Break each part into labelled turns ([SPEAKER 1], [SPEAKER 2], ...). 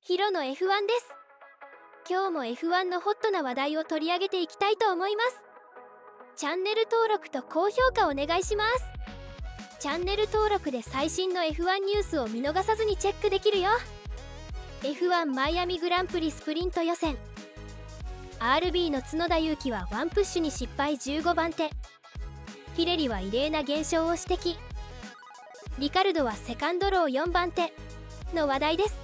[SPEAKER 1] ヒロの F1 です。今日も F1 のホットな話題を取り上げていきたいと思います。チャンネル登録と高評価お願いします。チャンネル登録で最新の F1 ニュースを見逃さずにチェックできるよ。 F1 マイアミグランプリスプリント予選、 RB の角田裕樹はワンプッシュに失敗15番手、ピレリは異例な現象を指摘、リカルドはセカンドロー4番手の話題です。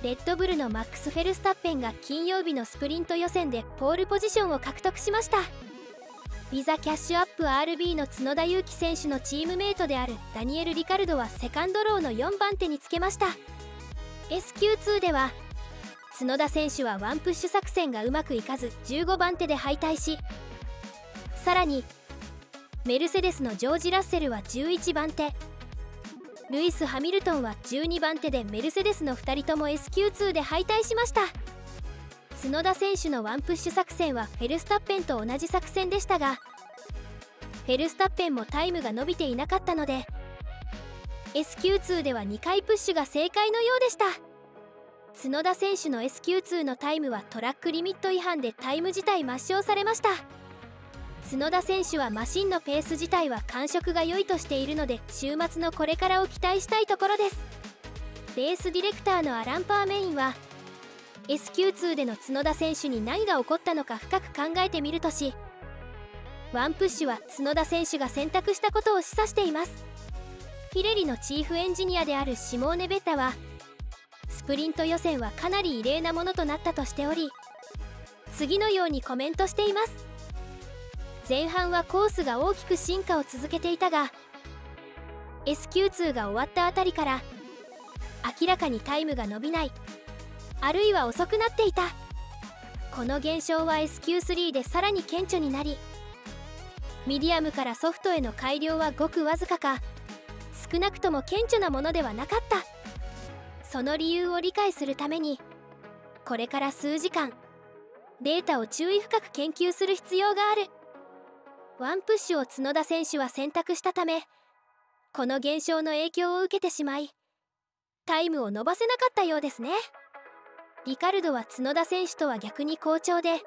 [SPEAKER 1] レッドブルのマックス・フェルスタッペンが金曜日のスプリント予選でポールポジションを獲得しました。ビザキャッシュアップ RB の角田裕樹選手のチームメイトであるダニエル・リカルドはセカンドローの4番手につけました。 SQ2 では角田選手はワンプッシュ作戦がうまくいかず15番手で敗退し、さらにメルセデスのジョージ・ラッセルは11番手、ルイス・ハミルトンは12番手でメルセデスの2人とも SQ2 で敗退しました。角田選手のワンプッシュ作戦はフェルスタッペンと同じ作戦でしたが、フェルスタッペンもタイムが伸びていなかったので SQ2 では2回プッシュが正解のようでした。角田選手の SQ2 のタイムはトラックリミット違反でタイム自体抹消されました。角田選手はマシンのペース自体は感触が良いとしているので週末のこれからを期待したいところです。レースディレクターのアラン・パーメインは SQ2 での角田選手に何が起こったのか深く考えてみるとし、ワンプッシュは角田選手が選択したことを示唆しています。ピレリのチーフエンジニアであるシモーネ・ベッタはスプリント予選はかなり異例なものとなったとしており、次のようにコメントしています。前半はコースが大きく進化を続けていたが SQ2 が終わったあたりから明らかにタイムが伸びない、あるいは遅くなっていた。この現象は SQ3 でさらに顕著になり、ミディアムからソフトへの改良はごくわずかか少なくとも顕著なものではなかった。その理由を理解するためにこれから数時間データを注意深く研究する必要がある。ワンプッシュを角田選手は選択したためこの現象の影響を受けてしまいタイムを伸ばせなかったようですね。リカルドは角田選手とは逆に好調で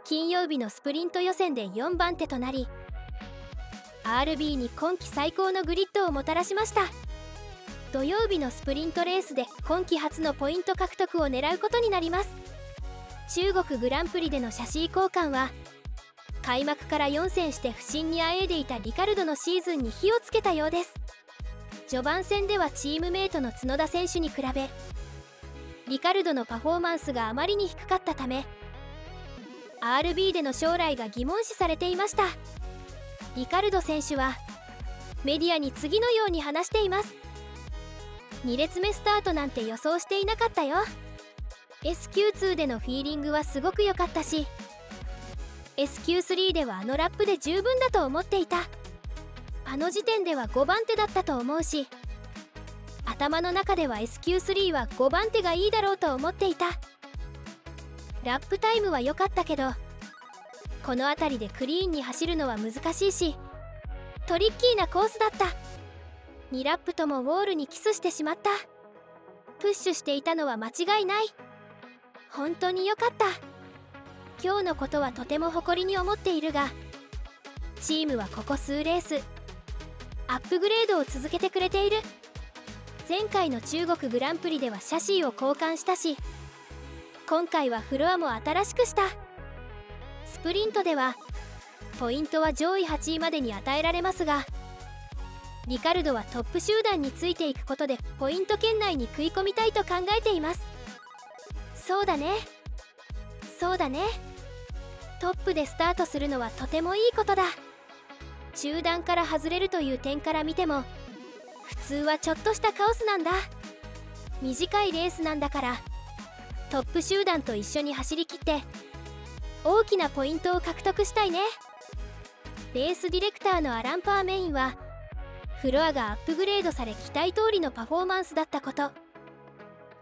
[SPEAKER 1] 金曜日のスプリント予選で4番手となり RB に今季最高のグリッドをもたらしました。土曜日のスプリントレースで今季初のポイント獲得を狙うことになります。中国グランプリでのシャシー交換は開幕から4戦して不振にあえいでいたリカルドのシーズンに火をつけたようです。序盤戦ではチームメイトの角田選手に比べリカルドのパフォーマンスがあまりに低かったため RB での将来が疑問視されていました。リカルド選手はメディアに次のように話しています。2列目スタートなんて予想していなかったよ。 SQ2 でのフィーリングはすごく良かったしSQ3 ではあのラップで十分だと思っていた。あの時点では5番手だったと思うし頭の中では SQ3 は5番手がいいだろうと思っていた。ラップタイムは良かったけどこの辺りでクリーンに走るのは難しいしトリッキーなコースだった。2ラップともウォールにキスしてしまった。プッシュしていたのは間違いない。本当に良かった。今日のことはとても誇りに思っているがチームはここ数レースアップグレードを続けてくれている。前回の中国グランプリではシャシーを交換したし今回はフロアも新しくした。スプリントではポイントは上位8位までに与えられますがリカルドはトップ集団についていくことでポイント圏内に食い込みたいと考えています。そうだねそうだね、トップでスタートするのはとてもいいことだ。中段から外れるという点から見ても普通はちょっとしたカオスなんだ。短いレースなんだからトップ集団と一緒に走り切って大きなポイントを獲得したいね。レースディレクターのアラン・パーメインはフロアがアップグレードされ期待通りのパフォーマンスだったこと、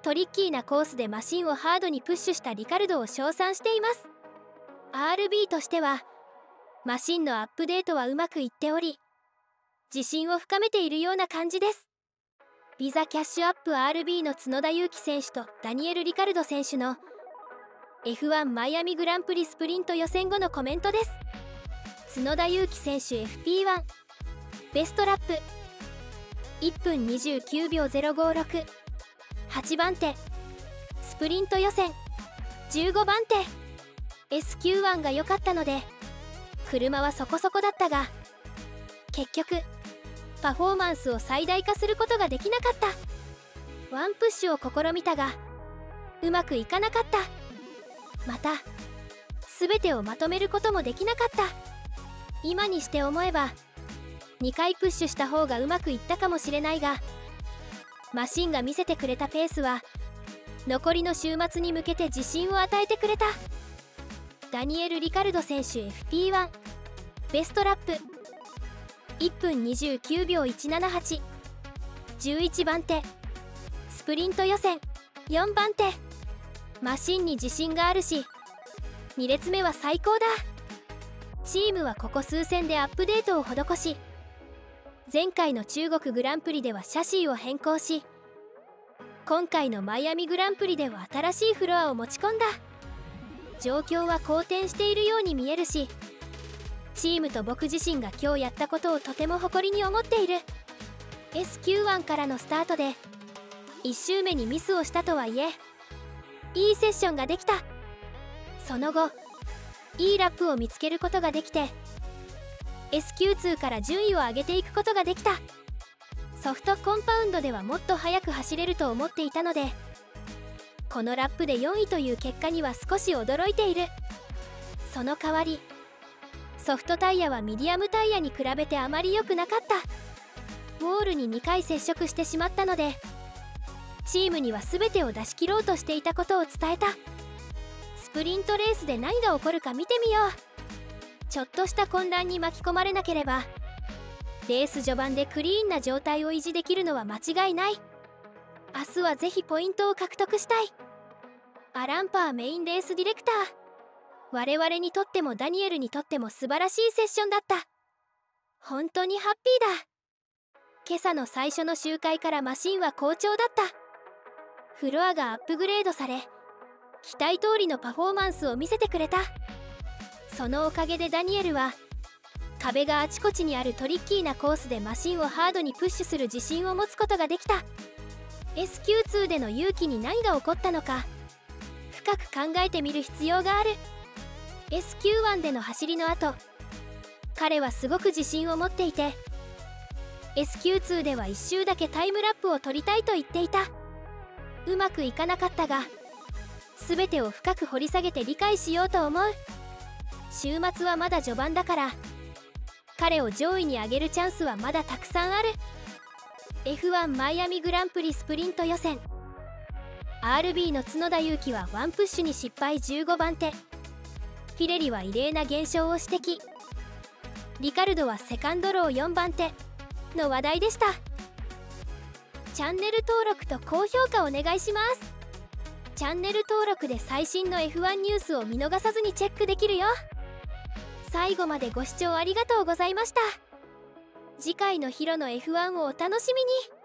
[SPEAKER 1] トリッキーなコースでマシンをハードにプッシュしたリカルドを称賛しています。 RB としてはマシンのアップデートはうまくいっており自信を深めているような感じです。ビザキャッシュアップ RB の角田裕樹選手とダニエル・リカルド選手の F1 マイアミグランプリスプリント予選後のコメントです。角田裕樹選手 FP1 ベストラップ1分29秒056、 8番手スプリント予選15番手 SQ1 が良かったので車はそこそこだったが、結局パフォーマンスを最大化することができなかった。ワンプッシュを試みたがうまくいかなかった。また全てをまとめることもできなかった。今にして思えば2回プッシュした方がうまくいったかもしれないが、マシンが見せてくれたペースは残りの週末に向けて自信を与えてくれた。ダニエル・リカルド選手 FP1 ベストラップ1分29秒178、 11番手スプリント予選4番手。マシンに自信があるし2列目は最高だ。チームはここ数戦でアップデートを施し、前回の中国グランプリではシャシーを変更し、今回のマイアミグランプリでは新しいフロアを持ち込んだ。状況は好転しているように見えるし、チームと僕自身が今日やったことをとても誇りに思っている。 SQ1 からのスタートで1周目にミスをしたとはいえいいセッションができた。その後いいラップを見つけることができて SQ2 から順位を上げていくことができた。ソフトコンパウンドではもっと速く走れると思っていたので、このラップで4位という結果には少し驚いている。その代わりソフトタイヤはミディアムタイヤに比べてあまり良くなかった。ウォールに2回接触してしまったので、チームには全てを出し切ろうとしていたことを伝えた。スプリントレースで何が起こるか見てみよう。ちょっとした混乱に巻き込まれなければレース序盤でクリーンな状態を維持できるのは間違いない。明日はぜひポイントを獲得したい。アランパーメインレースディレクター、我々にとってもダニエルにとっても素晴らしいセッションだった。本当にハッピーだ。今朝の最初の周回からマシンは好調だった。フロアがアップグレードされ期待通りのパフォーマンスを見せてくれた。そのおかげでダニエルは壁があちこちにあるトリッキーなコースでマシンをハードにプッシュする自信を持つことができた。 SQ2 での勇気に何が起こったのか深く考えてみる必要がある。 SQ1 での走りの後、彼はすごく自信を持っていて SQ2 では1周だけタイムラップを取りたいと言っていた。うまくいかなかったが全てを深く掘り下げて理解しようと思う。週末はまだ序盤だから彼を上位に上げるチャンスはまだたくさんある。 F1 マイアミグランプリスプリント予選 RB の角田裕樹はワンプッシュに失敗15番手、ピレリは異例な現象を指摘、リカルドはセカンドロー4番手の話題でした。チャンネル登録と高評価お願いします。チャンネル登録で最新の F1 ニュースを見逃さずにチェックできるよ。最後までご視聴ありがとうございました。次回のヒロの F1 をお楽しみに。